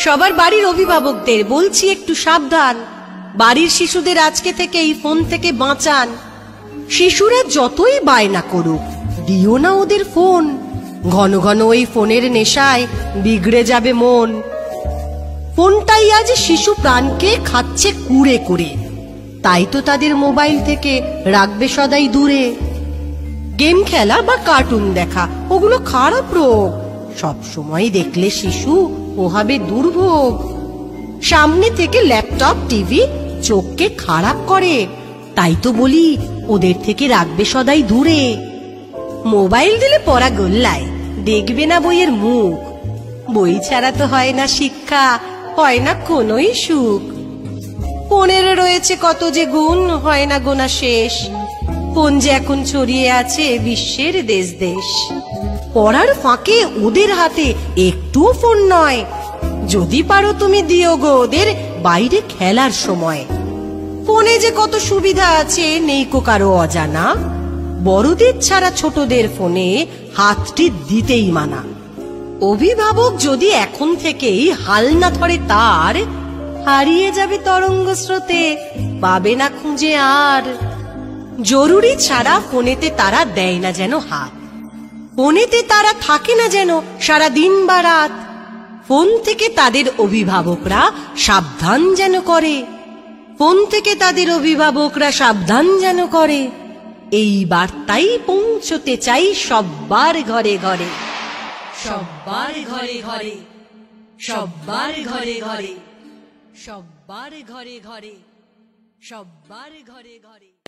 সবার বাড়ির অভিভাবকদের বলছি একটু সাবধান, বাড়ির শিশুদের আজকে থেকে এই ফোন থেকে বাঁচান। শিশুরা যতই বায়না করুক, দিও না ওদের ফোন, ঘন ঘন ওই ফোনের নেশায় বিগড়ে যাবে মন। ফোনটাই আজ শিশু প্রাণকে খাচ্ছে কুড়ে কুড়ে, তাই তো তাদের মোবাইল থেকে রাখবে সদাই দূরে। গেম খেলা বা কার্টুন দেখা ওগুলো খারাপ রোগ, সব সময় দেখলে শিশু ও হবে দুর্ভোগ। সামনে থেকে ল্যাপটপ টিভি চোখকে খারাপ করে, তাই তো বলি ওদের থেকে রাখবে সদাই দূরে। মোবাইল দিলে পড়া গোল্লায়, দেখবে না বইয়ের মুখ, বই ছাড়া তো হয় না শিক্ষা, হয় না কোনোই সুখ। ফোনের রয়েছে কত যে গুণ, হয় না গোনা শেষ, ফোন যে এখন ছড়িয়ে আছে বিশ্বের দেশ দেশ। পড়ার ফাঁকে ওদের হাতে একটুও ফোন নয়, যদি পারো তুমি দিও গো ওদের বাইরে খেলার সময়। ফোনে যে কত সুবিধা আছে নেই কো কারো অজানা, বড়দের ছাড়া ছোটদের ফোনে হাতটি দিতেই মানা। অভিভাবক যদি এখন থেকেই হাল না ধরে তার, হারিয়ে যাবে তরঙ্গ স্রোতে, পাবে না খুঁজে আর। জরুরি ছাড়া ফোনেতে তারা দেয় না যেন হাত, ফোনেতে তারা থাকে না যেন সারা দিন বা রাত। ফোন থেকে তাদের অভিভাবকরা সাবধান যেন করে, ফোন থেকে তাদের অভিভাবকরা সাবধান যেন করে। এই বার্তাই পৌঁছতে চাই সব্বার ঘরে ঘরে, সব্বার ঘরে ঘরে, সব্বার ঘরে ঘরে, সব্বার ঘরে ঘরে, সব্বার ঘরে ঘরে।